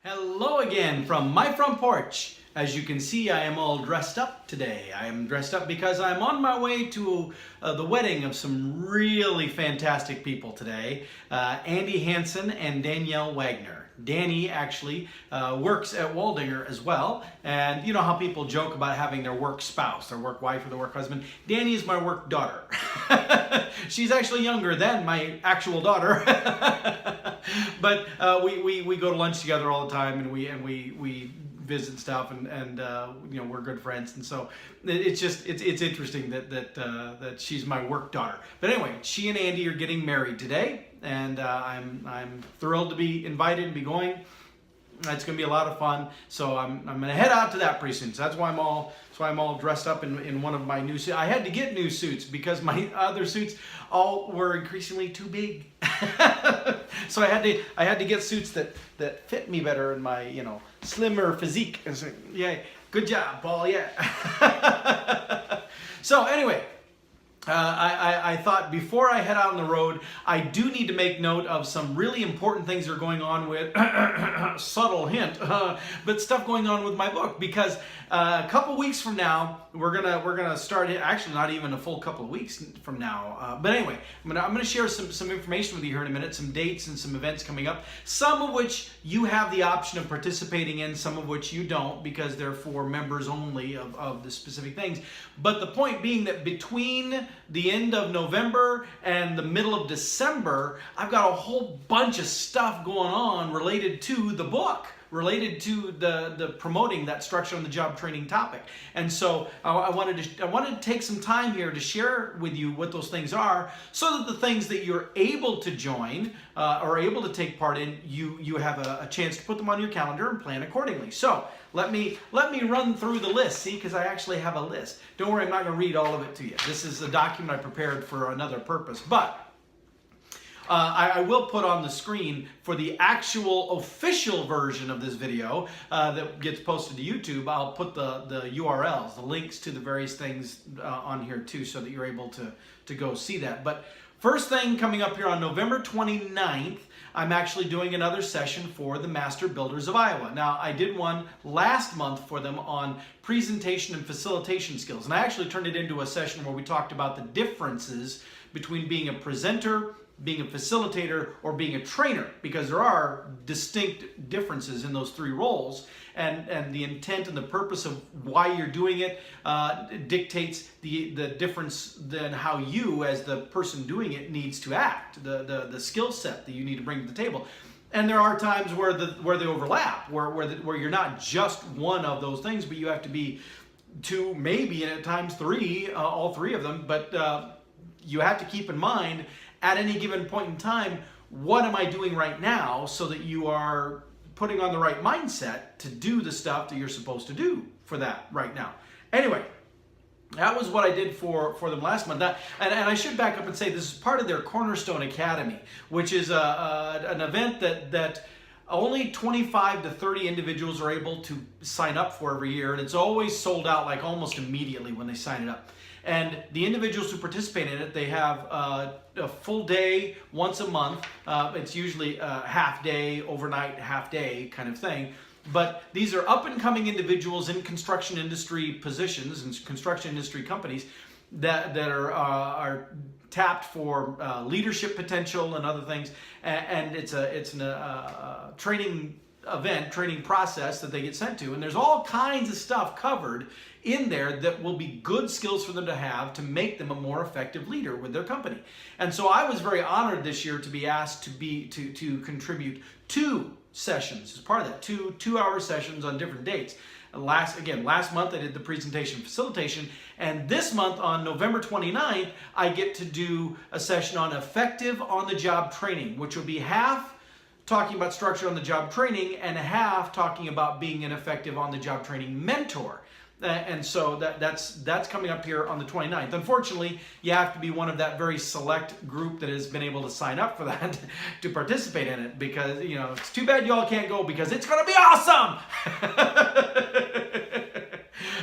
Hello again from my front porch. As you can see, I am all dressed up today. I am dressed up because I'm on my way to the wedding of some really fantastic people today. Andy Hansen and Danielle Wagner. Danny actually works at Waldinger as well. And you know how people joke about having their work spouse, their work wife or their work husband. Danny is my work daughter. She's actually younger than my actual daughter. But we go to lunch together all the time, and we visit stuff, and you know, we're good friends, and so it's interesting that she's my work daughter. But anyway, she and Andy are getting married today, and I'm thrilled to be invited and be going. It's going to be a lot of fun. So I'm going to head out to that pretty soon. So that's why I'm all dressed up in one of my new suits. I had to get new suits because my other suits all were increasingly too big. So I had to get suits that fit me better in my, you know, slimmer physique. And so, yeah, good job, Paul. Yeah. So anyway, I thought before I head out on the road, I do need to make note of some really important things that are going on with, subtle hint, but stuff going on with my book, because a couple weeks from now, we're gonna start it, actually not even a full couple of weeks from now, but anyway, I'm gonna share some information with you here in a minute, some dates and some events coming up, some of which you have the option of participating in, some of which you don't, because they're for members only of the specific things. But the point being that between the end of November and the middle of December, I've got a whole bunch of stuff going on related to the book, related to the promoting that structure on the job training topic. And so I wanted to take some time here to share with you what those things are, so that the things that you're able to join or able to take part in, you have a chance to put them on your calendar and plan accordingly. So let me run through the list, see, because I actually have a list. Don't worry, I'm not going to read all of it to you. This is a document I prepared for another purpose, but I will put on the screen for the actual official version of this video that gets posted to YouTube. I'll put the URLs, the links to the various things on here too, so that you're able to go see that. But first thing coming up here on November 29th, I'm actually doing another session for the Master Builders of Iowa. Now, I did one last month for them on presentation and facilitation skills. And I actually turned it into a session where we talked about the differences between being a presenter, being a facilitator, or being a trainer, because there are distinct differences in those three roles, and the intent and the purpose of why you're doing it dictates the difference then how you, as the person doing it, needs to act, the skill set that you need to bring to the table. And there are times where they overlap, where you're not just one of those things, but you have to be two, maybe, and at times three, all three of them. But you have to keep in mind, at any given point in time, what am I doing right now, so that you are putting on the right mindset to do the stuff that you're supposed to do for that right now. Anyway, that was what I did for them last month. And I should back up and say this is part of their Cornerstone Academy, which is an event that only 25 to 30 individuals are able to sign up for every year, and it's always sold out like almost immediately when they sign it up. And the individuals who participate in it, they have a full day once a month. It's usually a half day, overnight, half day kind of thing. But these are up and coming individuals in construction industry positions and construction industry companies that are tapped for leadership potential and other things. And it's a training event, training process that they get sent to. And there's all kinds of stuff covered in there that will be good skills for them to have to make them a more effective leader with their company. And so I was very honored this year to be asked to contribute 2 sessions as part of that, two-hour sessions on different dates. Last month I did the presentation facilitation, and this month on November 29th, I get to do a session on effective on-the-job training, which will be half talking about structure on the job training and half talking about being an effective on-the-job training mentor. And so that's coming up here on the 29th. Unfortunately, you have to be one of that very select group that has been able to sign up for that to participate in it, because, you know, it's too bad you all can't go, because it's going to be awesome.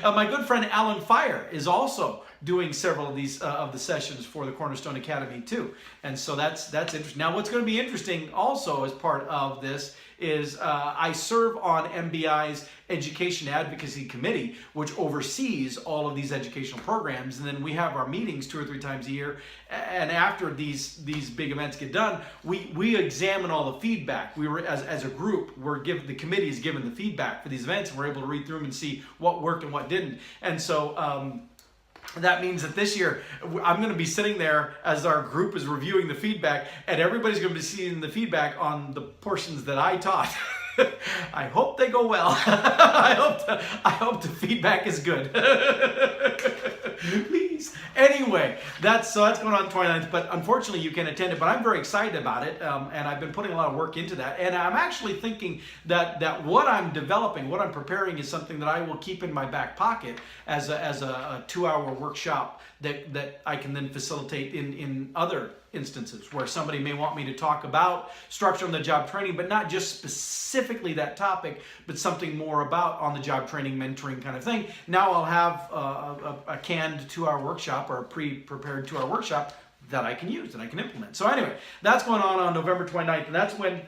My good friend Alan Fire is also doing several of these of the sessions for the Cornerstone Academy too. And so that's interesting. Now, what's going to be interesting also as part of this is I serve on MBI's Education Advocacy Committee, which oversees all of these educational programs. And then we have our meetings 2 or 3 times a year. And after these big events get done, we examine all the feedback. We were as a group, the committee is given the feedback for these events, and we're able to read through them and see what worked and what didn't. And so that means that this year I'm going to be sitting there as our group is reviewing the feedback, and everybody's going to be seeing the feedback on the portions that I taught. I hope they go well. I hope the feedback is good. Please. Anyway, that's going on the 29th, but unfortunately you can't attend it, but I'm very excited about it, and I've been putting a lot of work into that, and I'm actually thinking that what I'm developing, what I'm preparing is something that I will keep in my back pocket as a 2-hour workshop that I can then facilitate in other instances where somebody may want me to talk about structure on the job training, but not just specifically that topic, but something more about on the job training, mentoring kind of thing. Now I'll have a canned 2-hour workshop or a pre-prepared 2-hour workshop that I can use and I can implement. So anyway, that's going on November 29th, and that's when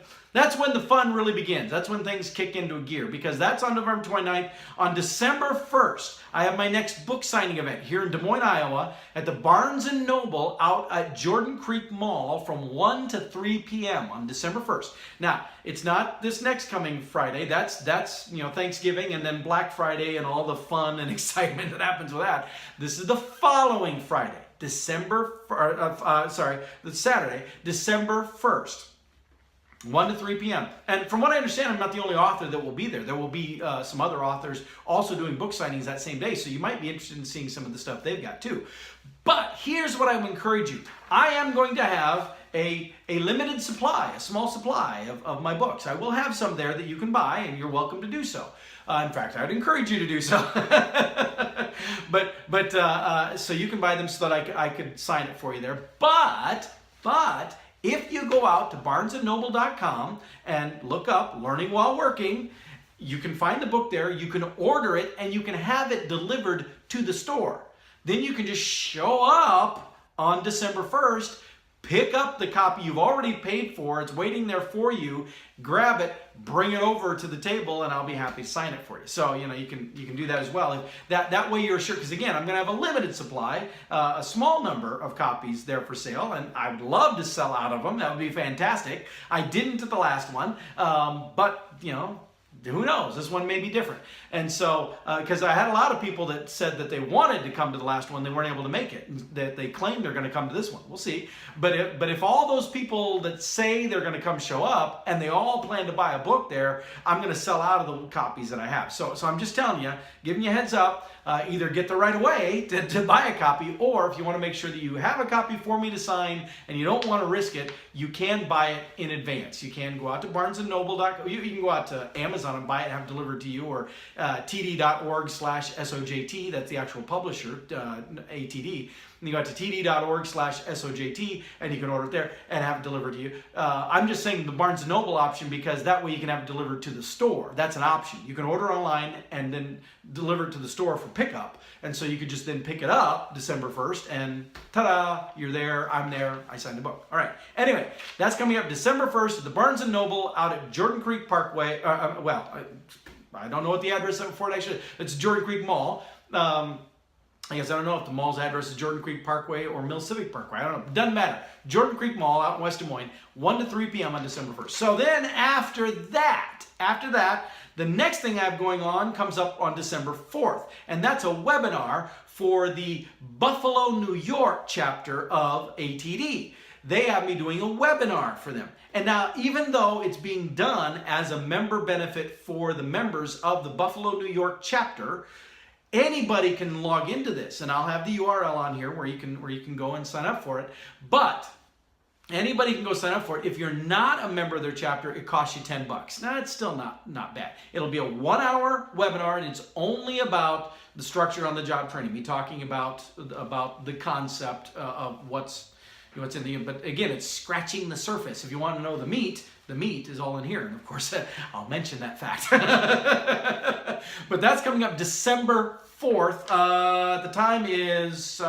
the fun really begins. That's when things kick into a gear, because that's on November 29th. On December 1st, I have my next book signing event here in Des Moines, Iowa, at the Barnes & Noble out at Jordan Creek Mall from 1 to 3 p.m. on December 1st. Now, it's not this next coming Friday. That's Thanksgiving and then Black Friday and all the fun and excitement that happens with that. This is the following Friday, the Saturday, December 1st. 1 to 3 p.m. And from what I understand, I'm not the only author that will be there. There will be some other authors also doing book signings that same day, so you might be interested in seeing some of the stuff they've got too. But here's what I would encourage you. I am going to have a limited supply, a small supply of my books. I will have some there that you can buy, and you're welcome to do so. In fact, I'd encourage you to do so. but so you can buy them so that I could sign it for you there. But if you go out to barnesandnoble.com and look up Learning While Working, you can find the book there, you can order it, and you can have it delivered to the store. Then you can just show up on December 1st, pick up the copy you've already paid for, it's waiting there for you, grab it, bring it over to the table, and I'll be happy to sign it for you. So, you can do that as well. That way you're sure, because again, I'm going to have a limited supply, a small number of copies there for sale, and I'd love to sell out of them. That would be fantastic. I didn't at the last one, but, who knows? This one may be different. And so, because I had a lot of people that said that they wanted to come to the last one, they weren't able to make it. That they claim they're going to come to this one. We'll see. But if all those people that say they're going to come show up and they all plan to buy a book there, I'm going to sell out of the copies that I have. So I'm just telling you, giving you a heads up. Either get there right away to buy a copy, or if you want to make sure that you have a copy for me to sign and you don't want to risk it, you can buy it in advance. You can go out to barnesandnoble.com. You can go out to Amazon and buy it and have it delivered to you, or td.org/SOJT. That's the actual publisher, ATD. And you go out to td.org/SOJT and you can order it there and have it delivered to you. I'm just saying the Barnes & Noble option because that way you can have it delivered to the store. That's an option. You can order online and then deliver it to the store for pickup. And so you could just then pick it up December 1st and ta-da, you're there, I'm there, I signed the book. All right. Anyway, that's coming up December 1st at the Barnes & Noble out at Jordan Creek Parkway. I don't know what the address for it actually. It's Jordan Creek Mall. I guess I don't know if the mall's address is Jordan Creek Parkway or Mill Civic Parkway. I don't know. It doesn't matter. Jordan Creek Mall out in West Des Moines, 1 to 3 p.m. on December 1st. So then after that, the next thing I have going on comes up on December 4th. And that's a webinar for the Buffalo, New York chapter of ATD. They have me doing a webinar for them. And now, even though it's being done as a member benefit for the members of the Buffalo, New York chapter, anybody can log into this, and I'll have the URL on here where you can go and sign up for it. But anybody can go sign up for it. If you're not a member of their chapter, it costs you $10. Now, it's still not bad. It'll be a 1-hour webinar, and it's only about the structure on the job training. Me talking about the concept of what's in the. But again, it's scratching the surface. If you want to know the meat is all in here. And of course, I'll mention that fact. But that's coming up December 4th. The time is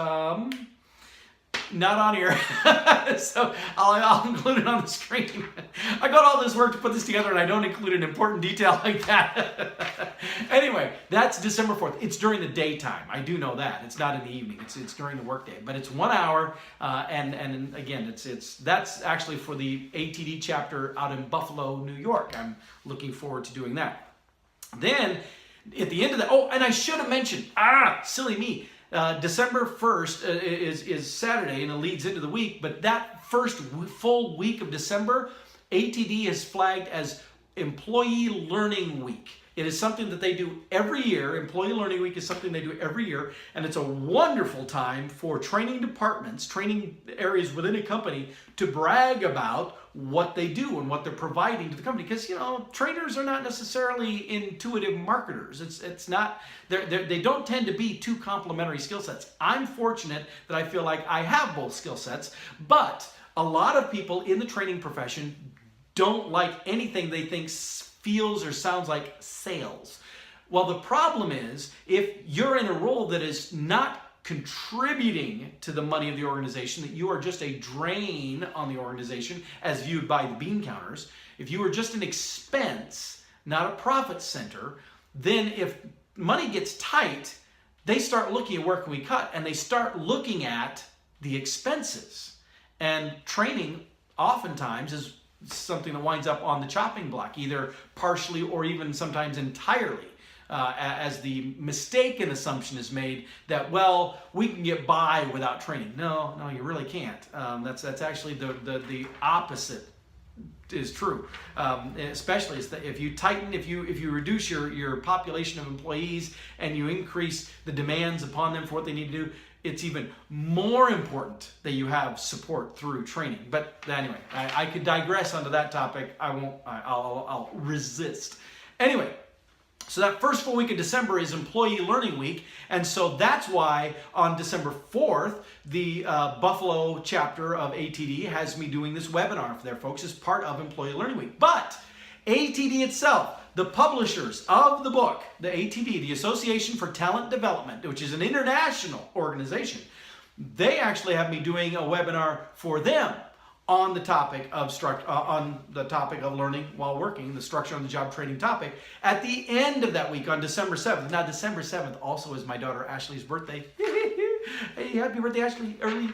not on here, so I'll include it on the screen. I got all this work to put this together and I don't include an important detail like that. Anyway, that's December 4th. It's during the daytime. I do know that. It's not in the evening. It's during the workday, but it's 1 hour. And again, that's actually for the ATD chapter out in Buffalo, New York. I'm looking forward to doing that. Then at the end of that, oh, and I should have mentioned, silly me. December 1st is Saturday and it leads into the week, but that first full week of December, ATD is flagged as Employee Learning Week. It is something that they do every year. Employee Learning Week is something they do every year, and it's a wonderful time for training departments, training areas within a company to brag about what they do and what they're providing to the company. Because, you know, trainers are not necessarily intuitive marketers. It's not, they don't tend to be two complementary skill sets. I'm fortunate that I feel like I have both skill sets, but a lot of people in the training profession don't like anything they think feels or sounds like sales. Well, the problem is if you're in a role that is not contributing to the money of the organization, that you are just a drain on the organization as viewed by the bean counters, if you are just an expense, not a profit center, then if money gets tight, they start looking at where can we cut, and they start looking at the expenses. And training oftentimes is something that winds up on the chopping block, either partially or even sometimes entirely, as the mistaken assumption is made that, well, we can get by without training. No, you really can't. That's actually the opposite is true. Especially if you tighten, if you reduce your population of employees and you increase the demands upon them for what they need to do, it's even more important that you have support through training. But anyway, I could digress onto that topic. I won't. I'll resist. Anyway, so that first full week of December is Employee Learning Week, and so that's why on December 4th, the Buffalo chapter of ATD has me doing this webinar for their folks as part of Employee Learning Week. But ATD itself, the publishers of the book, the ATD, the Association for Talent Development, which is an international organization, they actually have me doing a webinar for them on the topic of learning while working, the structure on the job training topic, at the end of that week on December 7th. Now, December 7th also is my daughter Ashley's birthday. Hey, happy birthday, Ashley, early.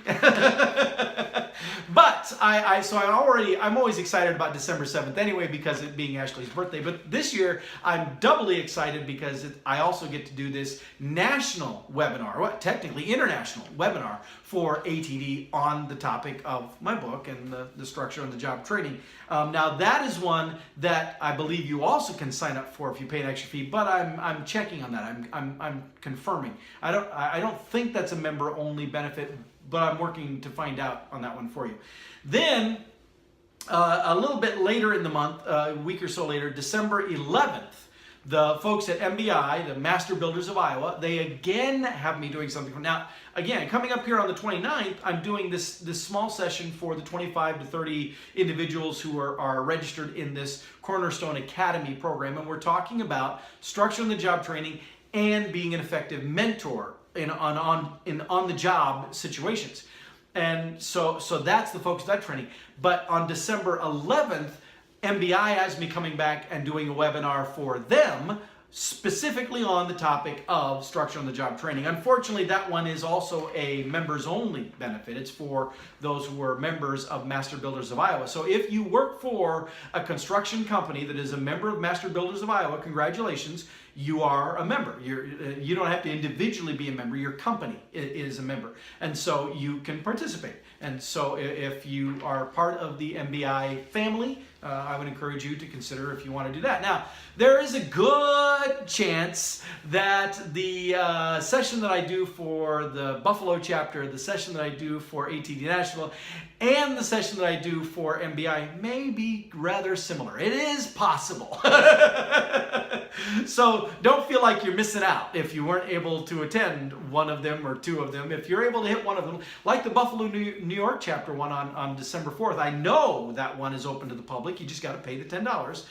But I'm always excited about December 7th anyway, because it being Ashley's birthday. But this year I'm doubly excited because I also get to do this national webinar, well, technically international webinar for ATD on the topic of my book and the structure on the job training. Now that is one that I believe you also can sign up for if you pay an extra fee, but I'm checking on that. I'm confirming. I don't think that's a member only benefit, but I'm working to find out on that one for you. Then, a little bit later in the month, a week or so later, December 11th, the folks at MBI, the Master Builders of Iowa, they again have me doing something. Now, again, coming up here on the 29th, I'm doing this small session for the 25 to 30 individuals who are registered in this Cornerstone Academy program, and we're talking about structuring the job training and being an effective mentor in on-the-job situations. And so that's the focus of that training. But on December 11th, MBI has me coming back and doing a webinar for them, specifically on the topic of structure on the job training. Unfortunately, that one is also a members only benefit. It's for those who are members of Master Builders of Iowa. So if you work for a construction company that is a member of Master Builders of Iowa, congratulations, you are a member. You don't have to individually be a member. Your company is a member. And so you can participate. And so if you are part of the MBI family, I would encourage you to consider if you want to do that. Now, there is a good chance that the session that I do for the Buffalo chapter, the session that I do for ATD National, and the session that I do for MBI may be rather similar. It is possible. So don't feel like you're missing out if you weren't able to attend one of them or two of them. If you're able to hit one of them, like the Buffalo, New York chapter one on December 4th, I know that one is open to the public. You just got to pay the $10.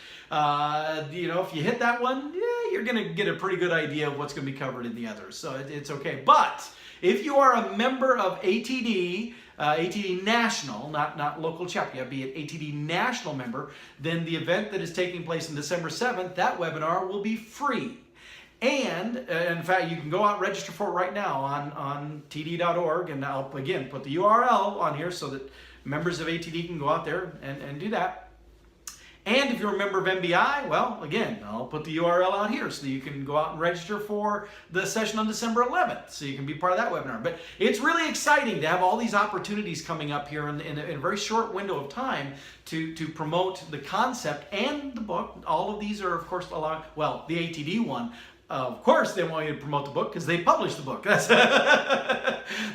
If you hit that one, yeah, you're going to get a pretty good idea of what's going to be covered in the others. So it's okay. But if you are a member of ATD, ATD National, not local chapter, you have to be an ATD National member, then the event that is taking place on December 7th, that webinar will be free. And in fact, you can go out and register for it right now on td.org, and I'll again put the URL on here so that members of ATD can go out there and do that. And if you're a member of MBI, well, again, I'll put the URL out here so that you can go out and register for the session on December 11th, so you can be part of that webinar. But it's really exciting to have all these opportunities coming up here in a very short window of time to promote the concept and the book. All of these are, of course, well, the ATD one. Of course, they want you to promote the book because they published the book. That's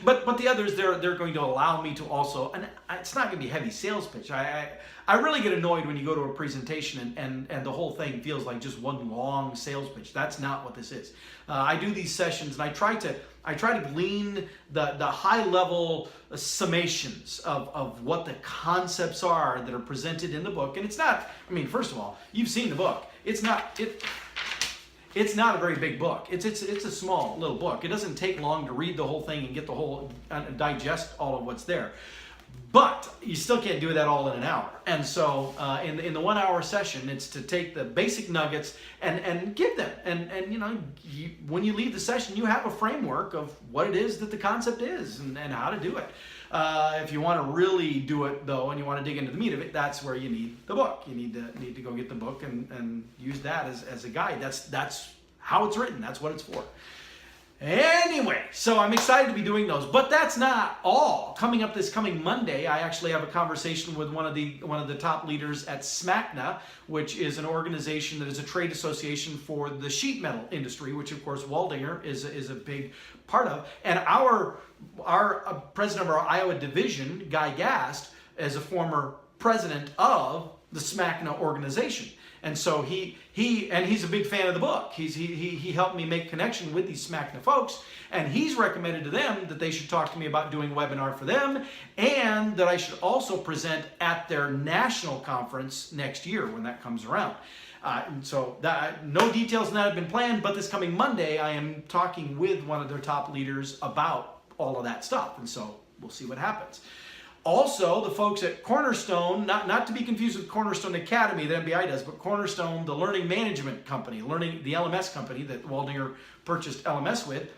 but the others, they're going to allow me to also, and it's not going to be a heavy sales pitch. I really get annoyed when you go to a presentation and the whole thing feels like just one long sales pitch. That's not what this is. I do these sessions and I try to glean the high level summations of what the concepts are that are presented in the book. And it's not, I mean, first of all, you've seen the book. It's not a very big book. It's a small little book. It doesn't take long to read the whole thing and get the whole, digest all of what's there. But you still can't do that all in an hour. And so in the 1 hour session, it's to take the basic nuggets and give them. And when you leave the session, you have a framework of what it is that the concept is and how to do it. If you want to really do it though, and you want to dig into the meat of it, that's where you need the book. You need to go get the book and use that as a guide. That's how it's written. That's what it's for. Anyway, so I'm excited to be doing those, but that's not all. Coming up this coming Monday, I actually have a conversation with one of the top leaders at SMACNA, which is an organization that is a trade association for the sheet metal industry, which of course Waldinger is a big part of. And our president of our Iowa division, Guy Gast, is a former president of the SMACNA organization. And so he's a big fan of the book. He helped me make connection with these SMACNA folks, and he's recommended to them that they should talk to me about doing a webinar for them, and that I should also present at their national conference next year when that comes around. So no details on that have been planned, but this coming Monday I am talking with one of their top leaders about all of that stuff, and so we'll see what happens. Also, the folks at Cornerstone, not to be confused with Cornerstone Academy that MBI does, but Cornerstone, the learning management company, the LMS company that Waldinger purchased LMS with,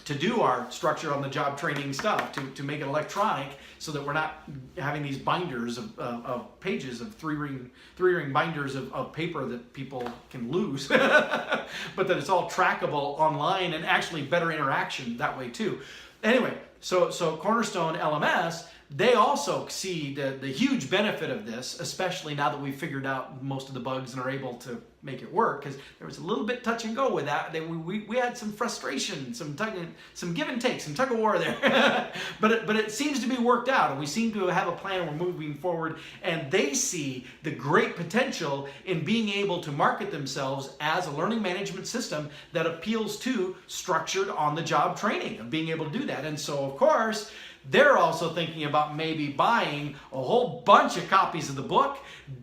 to do our structure on the job training stuff, to make it electronic so that we're not having these binders of pages of three-ring binders of paper that people can lose, but that it's all trackable online and actually better interaction that way too. Anyway, so Cornerstone LMS, they also see the huge benefit of this, especially now that we've figured out most of the bugs and are able to make it work, because there was a little bit touch and go with that. We had some frustration, some give and take, some tug of war there. but it seems to be worked out, and we seem to have a plan. We're moving forward, and they see the great potential in being able to market themselves as a learning management system that appeals to structured on-the-job training, of being able to do that. And so, of course, they're also thinking about maybe buying a whole bunch of copies of the book,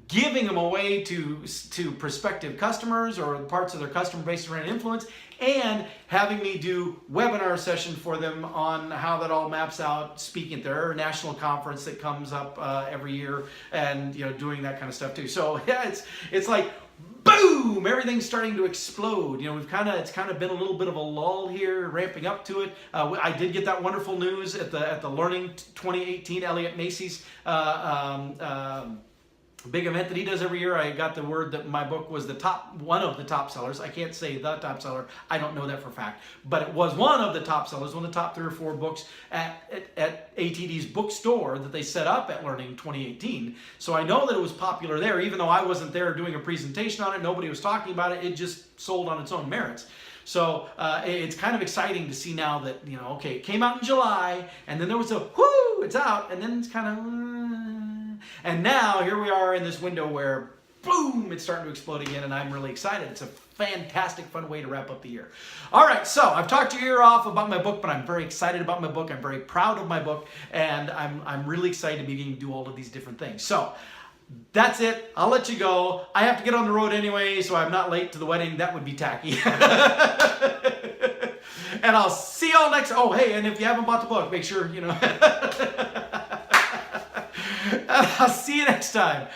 giving them away to prospective customers or parts of their customer base around influence, and having me do webinar session for them on how that all maps out, speaking at their national conference that comes up every year, and doing that kind of stuff too. So yeah, it's like boom, everything's starting to explode. It's kind of been a little bit of a lull here, ramping up to it. I did get that wonderful news at the Learning 2018, Elliot Macy's big event that he does every year. I got the word that my book was one of the top sellers. I can't say the top seller. I don't know that for a fact, but it was one of the top sellers, one of the top 3 or 4 books at ATD's bookstore that they set up at Learning 2018. So I know that it was popular there, even though I wasn't there doing a presentation on it. Nobody was talking about it. It just sold on its own merits. So it's kind of exciting to see now that, okay, it came out in July, and then there was a whoo, it's out, and then it's kind of and now here we are in this window where boom, it's starting to explode again, and I'm really excited. It's a fantastic, fun way to wrap up the year. All right, so I've talked your ear off about my book, but I'm very excited about my book. I'm very proud of my book, and I'm really excited to be able to do all of these different things. So That's it. I'll let you go. I have to get on the road anyway, so I'm not late to the wedding. That would be tacky. And I'll see y'all next. Oh, hey, and if you haven't bought the book, make sure, you know. I'll see you next time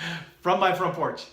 from my front porch.